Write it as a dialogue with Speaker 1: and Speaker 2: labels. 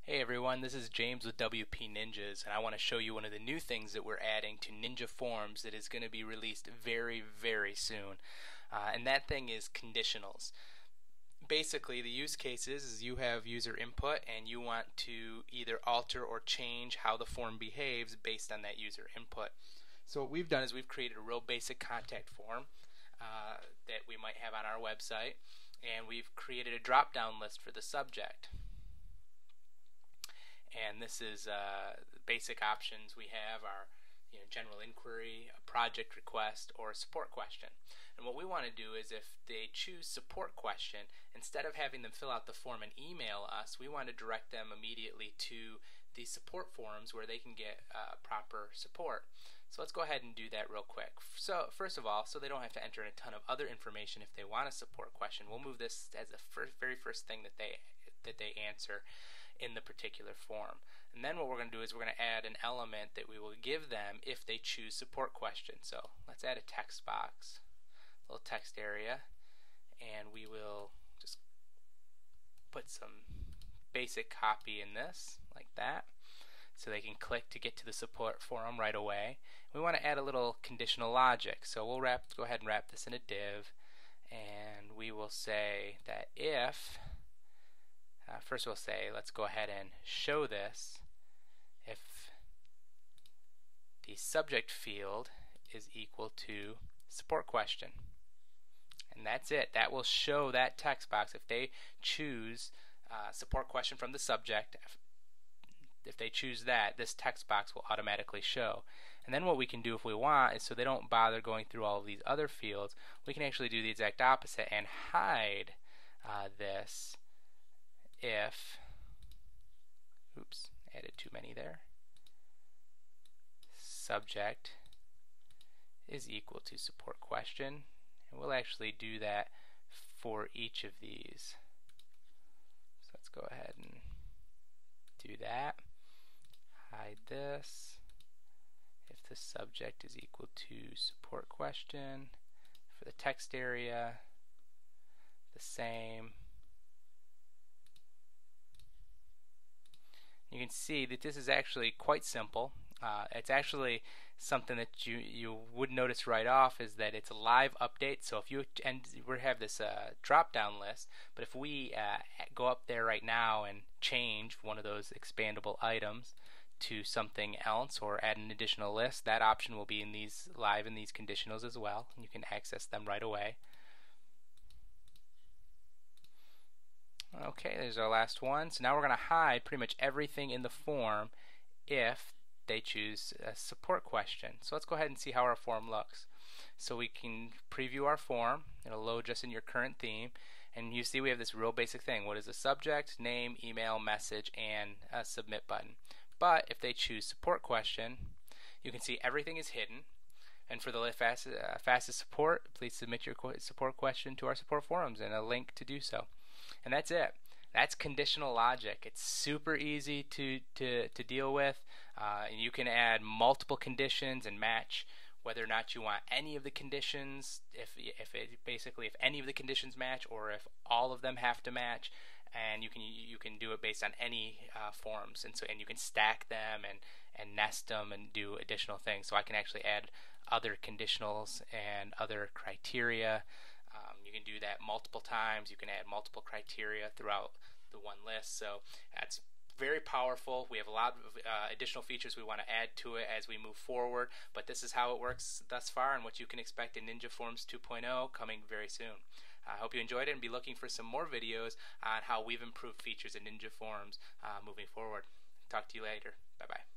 Speaker 1: Hey everyone, this is James with WP Ninjas, and I want to show you one of the new things that we're adding to Ninja Forms that is going to be released very, very soon. And that thing is conditionals. Basically, the use case is you have user input and you want to either alter or change how the form behaves based on that user input. So what we've done is we've created a real basic contact form that we might have on our website, and we've created a drop-down list for the subject. And this is basic options we have are general inquiry, a project request, or a support question. And what we want to do is if they choose support question, instead of having them fill out the form and email us, we want to direct them immediately to the support forums where they can get proper support. So let's go ahead and do that real quick. So first of all, so they don't have to enter in a ton of other information if they want a support question, we'll move this as the very first thing that they answer in the particular form. And then what we're going to do is we're going to add an element that we will give them if they choose support question. So let's add a text box, a little text area, and we will just put some basic copy in this like that so they can click to get to the support forum right away. We want to add a little conditional logic, so we'll go ahead and wrap this in a div, and we will say that if first we'll say, let's go ahead and show this if the subject field is equal to support question. And that's it. That will show that text box if they choose support question from the subject. If they choose that, this text box will automatically show. And then what we can do if we want is, so they don't bother going through all of these other fields, we can actually do the exact opposite and hide this if, oops, added too many there, subject is equal to support question. And we'll actually do that for each of these. So let's go ahead and do that. Hide this. If the subject is equal to support question. For the text area, the same. You can see that this is actually quite simple. It's actually something that you would notice right off is that it's a live update. So if we have this drop-down list, but if we go up there right now and change one of those expandable items to something else or add an additional list, that option will be in these live in these conditionals as well, and you can access them right away. Okay, there's our last one. So now we're going to hide pretty much everything in the form if they choose a support question. So let's go ahead and see how our form looks. So we can preview our form. It'll load just in your current theme. And you see we have this real basic thing. What is the subject, name, email, message, and a submit button. But if they choose support question, you can see everything is hidden. And for the fastest support, please submit your support question to our support forums and a link to do so. And that's it. That's conditional logic. It's super easy to deal with. You can add multiple conditions and match whether or not you want any of the conditions, if any of the conditions match or if all of them have to match. And you can do it based on any forms, and you can stack them and nest them and do additional things. So I can actually add other conditionals and other criteria. You can do that multiple times. You can add multiple criteria throughout the one list. So that's very powerful. We have a lot of additional features we want to add to it as we move forward, but this is how it works thus far and what you can expect in Ninja Forms 2.0 coming very soon. I hope you enjoyed it and be looking for some more videos on how we've improved features in Ninja Forms moving forward. Talk to you later. Bye-bye.